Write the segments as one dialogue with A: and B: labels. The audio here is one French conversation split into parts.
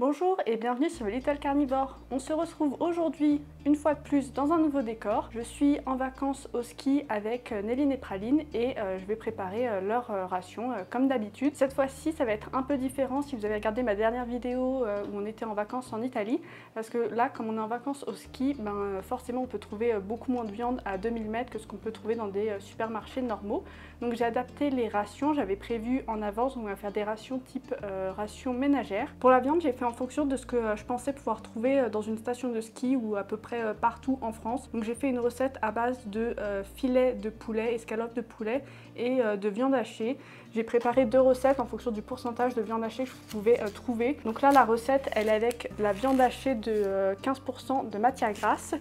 A: Bonjour et bienvenue sur Little Carnivore. On se retrouve aujourd'hui une fois de plus dans un nouveau décor. Je suis en vacances au ski avec Néline et Praline et je vais préparer leur ration comme d'habitude. Cette fois-ci ça va être un peu différent si vous avez regardé ma dernière vidéo où on était en vacances en Italie, parce que là comme on est en vacances au ski, forcément on peut trouver beaucoup moins de viande à 2000 mètres que ce qu'on peut trouver dans des supermarchés normaux. Donc j'ai adapté les rations, j'avais prévu en avance, on va faire des rations type ration ménagère. Pour la viande j'ai fait en fonction de ce que je pensais pouvoir trouver dans une station de ski ou à peu près partout en France. Donc j'ai fait une recette à base de filet de poulet, escalope de poulet et de viande hachée. J'ai préparé deux recettes en fonction du pourcentage de viande hachée que je pouvais trouver. Donc là la recette elle est avec de la viande hachée de 15% de matière grasse.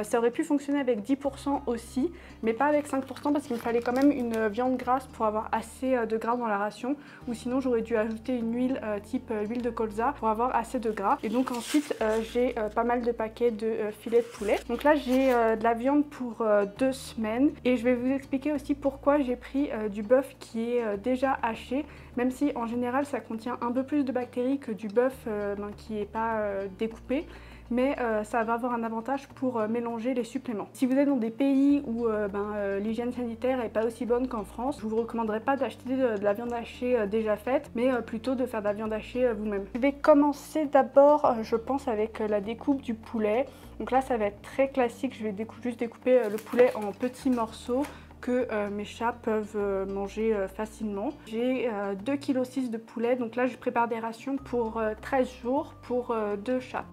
A: Ça aurait pu fonctionner avec 10% aussi, mais pas avec 5% parce qu'il me fallait quand même une viande grasse pour avoir assez de gras dans la ration, ou sinon j'aurais dû ajouter une huile type huile de colza pour avoir assez de gras. Et donc ensuite j'ai pas mal de paquets de filets de poulet. Donc là j'ai de la viande pour 2 semaines et je vais vous expliquer aussi pourquoi j'ai pris du bœuf qui est déjà haché, même si en général ça contient un peu plus de bactéries que du bœuf qui n'est pas découpé. Mais ça va avoir un avantage pour mélanger les suppléments. Si vous êtes dans des pays où l'hygiène sanitaire n'est pas aussi bonne qu'en France, je ne vous recommanderais pas d'acheter de la viande hachée déjà faite, mais plutôt de faire de la viande hachée vous-même. Je vais commencer d'abord, je pense, avec la découpe du poulet. Donc là, ça va être très classique, je vais juste découper le poulet en petits morceaux que mes chats peuvent manger facilement. J'ai 2,6 kg de poulet, donc là je prépare des rations pour 13 jours pour 2 chats.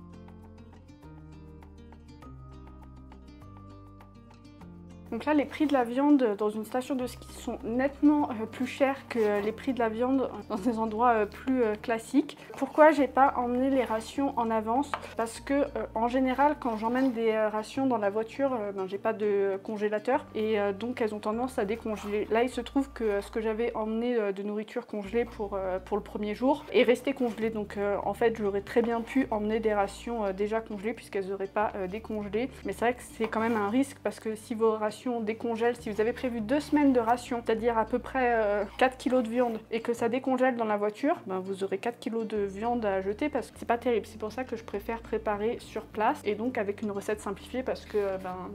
A: Donc là, les prix de la viande dans une station de ski sont nettement plus chers que les prix de la viande dans des endroits plus classiques. Pourquoi j'ai pas emmené les rations en avance? Parce que en général, quand j'emmène des rations dans la voiture, j'ai pas de congélateur et donc elles ont tendance à décongeler. Là, il se trouve que ce que j'avais emmené de nourriture congelée pour le premier jour est resté congelé. Donc en fait, j'aurais très bien pu emmener des rations déjà congelées puisqu'elles n'auraient pas décongelé. Mais c'est vrai que c'est quand même un risque parce que si vos rations décongèle, si vous avez prévu 2 semaines de ration, c'est-à-dire à peu près 4 kg de viande et que ça décongèle dans la voiture, vous aurez 4 kg de viande à jeter parce que c'est pas terrible. C'est pour ça que je préfère préparer sur place et donc avec une recette simplifiée parce que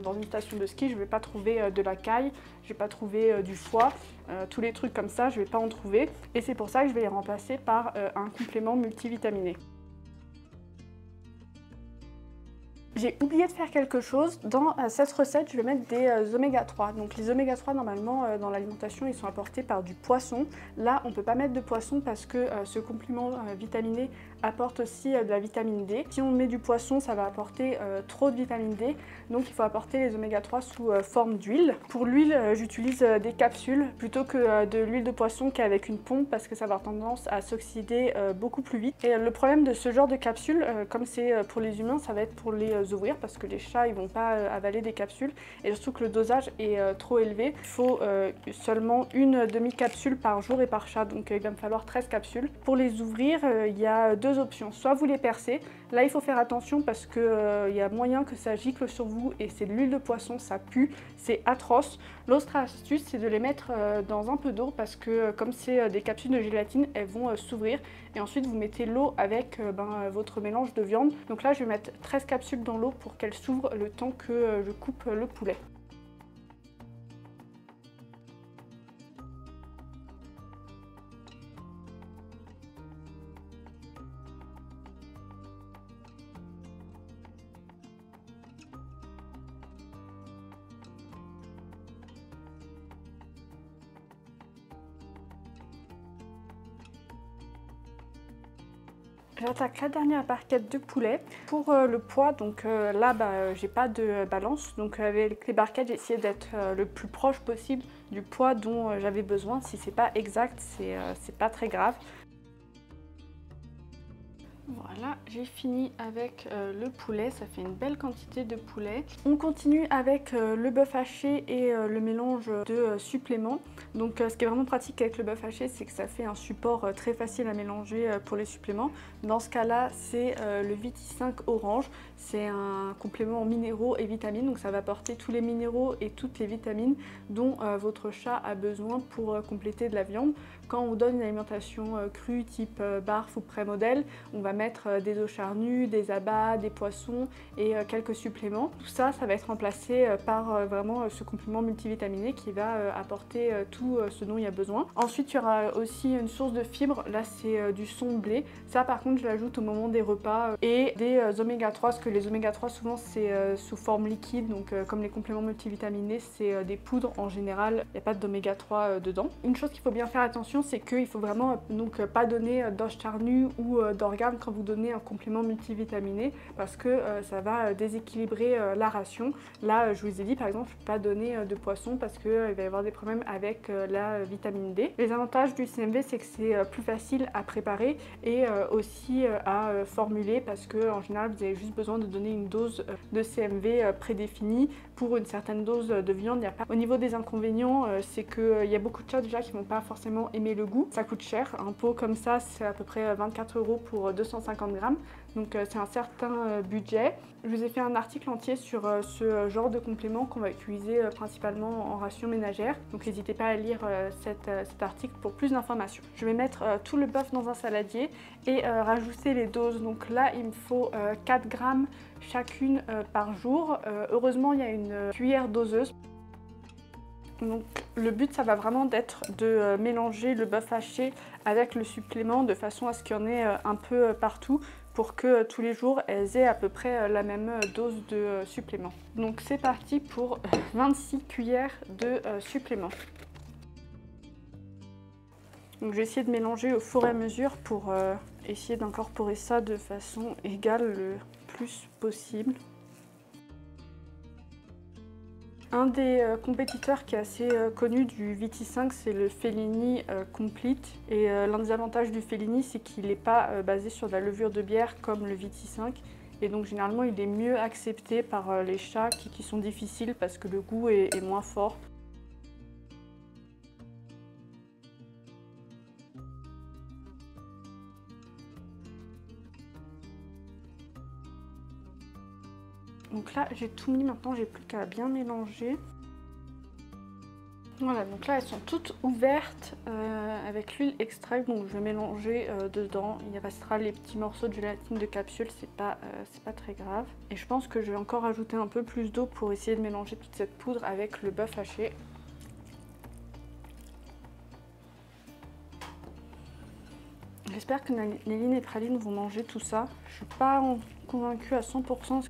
A: dans une station de ski, je vais pas trouver de la caille, je vais pas trouver du foie, tous les trucs comme ça, je vais pas en trouver et c'est pour ça que je vais les remplacer par un complément multivitaminé. J'ai oublié de faire quelque chose, dans cette recette je vais mettre des oméga 3. Donc les oméga 3 normalement dans l'alimentation ils sont apportés par du poisson. Là on ne peut pas mettre de poisson parce que ce complément vitaminé apporte aussi de la vitamine D. Si on met du poisson ça va apporter trop de vitamine D, donc il faut apporter les oméga 3 sous forme d'huile. Pour l'huile j'utilise des capsules plutôt que de l'huile de poisson qui est avec une pompe parce que ça va avoir tendance à s'oxyder beaucoup plus vite. Et le problème de ce genre de capsules, comme c'est pour les humains, ça va être pour les ouvrir parce que les chats ils vont pas avaler des capsules et surtout que le dosage est trop élevé. Il faut seulement une demi-capsule par jour et par chat, donc il va me falloir 13 capsules. Pour les ouvrir il y a deux options, soit vous les percez, là il faut faire attention parce que il y a moyen que ça gicle sur vous et c'est de l'huile de poisson, ça pue, c'est atroce. L'autre astuce c'est de les mettre dans un peu d'eau parce que comme c'est des capsules de gélatine, elles vont s'ouvrir et ensuite vous mettez l'eau avec votre mélange de viande. Donc là je vais mettre 13 capsules dans l'eau pour qu'elle s'ouvre le temps que je coupe le poulet. J'attaque la dernière barquette de poulet. Pour le poids, donc là j'ai pas de balance, donc avec les barquettes j'ai essayé d'être le plus proche possible du poids dont j'avais besoin. Si c'est pas exact, c'est pas très grave. Voilà, j'ai fini avec le poulet, ça fait une belle quantité de poulet. On continue avec le bœuf haché et le mélange de suppléments. Donc ce qui est vraiment pratique avec le bœuf haché, c'est que ça fait un support très facile à mélanger pour les suppléments. Dans ce cas-là, c'est le Viti 5 orange. C'est un complément en minéraux et vitamines, donc ça va apporter tous les minéraux et toutes les vitamines dont votre chat a besoin pour compléter de la viande. quand on donne une alimentation crue type barf ou pré-modèle, on va mettre des œufs charnus, des abats, des poissons et quelques suppléments. Tout ça, ça va être remplacé par vraiment ce complément multivitaminé qui va apporter tout ce dont il y a besoin. Ensuite, il y aura aussi une source de fibres, là c'est du son de blé. Ça par contre je l'ajoute au moment des repas et des oméga 3, parce que les oméga 3 souvent c'est sous forme liquide, donc comme les compléments multivitaminés c'est des poudres en général, il n'y a pas d'oméga 3 dedans. Une chose qu'il faut bien faire attention, c'est qu'il faut vraiment donc pas donner d'os charnu ou d'organes quand vous donnez un complément multivitaminé, parce que ça va déséquilibrer la ration. Là je vous ai dit par exemple, pas donner de poisson parce qu'il va y avoir des problèmes avec la vitamine D. Les avantages du CMV, c'est que c'est plus facile à préparer et aussi à formuler, parce que en général vous avez juste besoin de donner une dose de CMV prédéfinie pour une certaine dose de viande. Il y a pas... Au niveau des inconvénients, c'est qu'il y a beaucoup de chats déjà qui vont pas forcément aimer le goût. Ça coûte cher, un pot comme ça c'est à peu près 24 € pour 250 grammes. Donc c'est un certain budget. Je vous ai fait un article entier sur ce genre de complément qu'on va utiliser principalement en ration ménagère. Donc n'hésitez pas à lire cet article pour plus d'informations. Je vais mettre tout le bœuf dans un saladier et rajouter les doses. Donc là il me faut 4 grammes chacune par jour. Heureusement il y a une cuillère doseuse. Donc le but ça va vraiment d'être de mélanger le bœuf haché avec le supplément de façon à ce qu'il y en ait un peu partout, pour que tous les jours elles aient à peu près la même dose de supplément. Donc c'est parti pour 26 cuillères de supplément. Donc je vais essayer de mélanger au fur et à mesure pour essayer d'incorporer ça de façon égale le plus possible. Un des compétiteurs qui est assez connu du VT5, c'est le Fellini Complete. Et l'un des avantages du Fellini, c'est qu'il n'est pas basé sur de la levure de bière comme le VT5. Et donc généralement, il est mieux accepté par les chats qui sont difficiles parce que le goût est moins fort. Donc là j'ai tout mis, maintenant j'ai plus qu'à bien mélanger. Voilà, donc là elles sont toutes ouvertes avec l'huile extraite, donc je vais mélanger dedans. Il restera les petits morceaux de gélatine de capsule, c'est pas très grave. Et je pense que je vais encore ajouter un peu plus d'eau pour essayer de mélanger toute cette poudre avec le bœuf haché. J'espère que Néline et Praline vont manger tout ça. Je suis pas convaincue à 100%.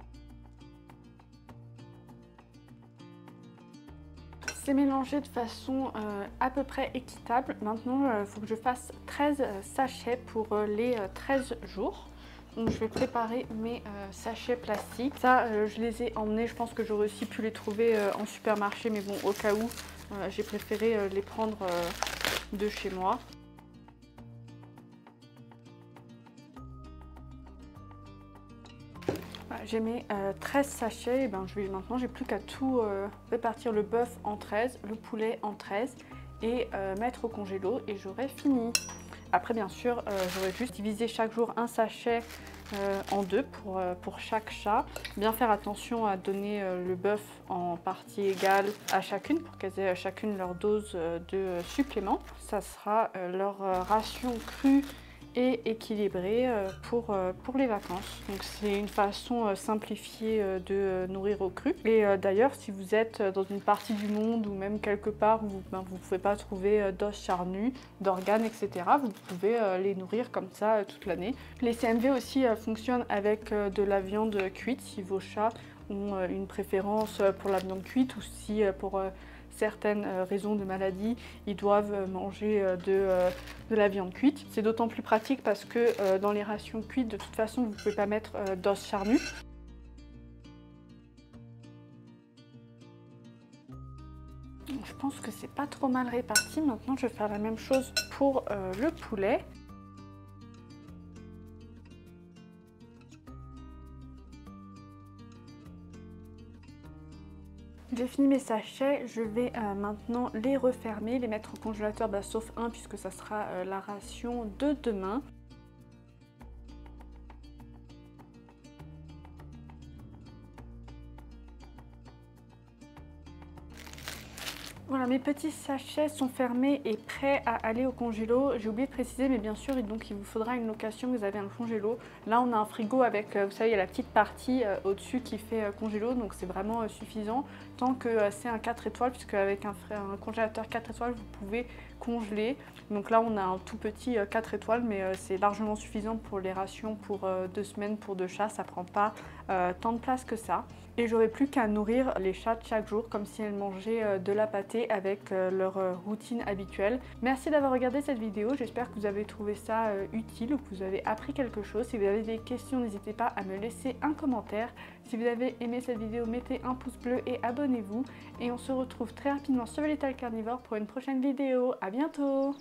A: C'est mélangé de façon à peu près équitable. Maintenant, il faut que je fasse 13 sachets pour les 13 jours. Donc je vais préparer mes sachets plastiques. Ça, je les ai emmenés, je pense que j'aurais aussi pu les trouver en supermarché, mais bon, au cas où, j'ai préféré les prendre de chez moi. J'ai mes 13 sachets, et ben maintenant j'ai plus qu'à tout répartir, le bœuf en 13, le poulet en 13 et mettre au congélo et j'aurai fini. Après bien sûr j'aurais juste divisé chaque jour un sachet en deux pour chaque chat. Bien faire attention à donner le bœuf en partie égale à chacune pour qu'elles aient chacune leur dose de supplément. Ça sera leur ration crue et équilibré pour les vacances. Donc c'est une façon simplifiée de nourrir au cru. Et d'ailleurs si vous êtes dans une partie du monde ou même quelque part où vous ne pouvez pas trouver d'os charnus, d'organes, etc., vous pouvez les nourrir comme ça toute l'année. Les CMV aussi fonctionnent avec de la viande cuite si vos chats ont une préférence pour la viande cuite, ou si pour certaines raisons de maladie, ils doivent manger de la viande cuite. C'est d'autant plus pratique parce que dans les rations cuites, de toute façon, vous ne pouvez pas mettre d'os charnu. Je pense que c'est pas trop mal réparti. Maintenant, je vais faire la même chose pour le poulet. J'ai fini mes sachets, je vais maintenant les refermer, les mettre au congélateur, sauf un puisque ça sera la ration de demain. Voilà, mes petits sachets sont fermés et prêts à aller au congélo. J'ai oublié de préciser, mais bien sûr, donc il vous faudra une location, vous avez un congélo. Là, on a un frigo avec, vous savez, il y a la petite partie au-dessus qui fait congélo, donc c'est vraiment suffisant. Tant que c'est un 4 étoiles, puisque avec un congélateur 4 étoiles, vous pouvez congeler. Donc là, on a un tout petit 4 étoiles, mais c'est largement suffisant pour les rations pour 2 semaines pour 2 chats. Ça prend pas tant de place que ça. Et j'aurais plus qu'à nourrir les chats chaque jour comme si elles mangeaient de la pâtée avec leur routine habituelle. Merci d'avoir regardé cette vidéo, j'espère que vous avez trouvé ça utile ou que vous avez appris quelque chose. Si vous avez des questions, n'hésitez pas à me laisser un commentaire. Si vous avez aimé cette vidéo, mettez un pouce bleu et abonnez-vous. Et on se retrouve très rapidement sur Little Carnivore pour une prochaine vidéo. À bientôt!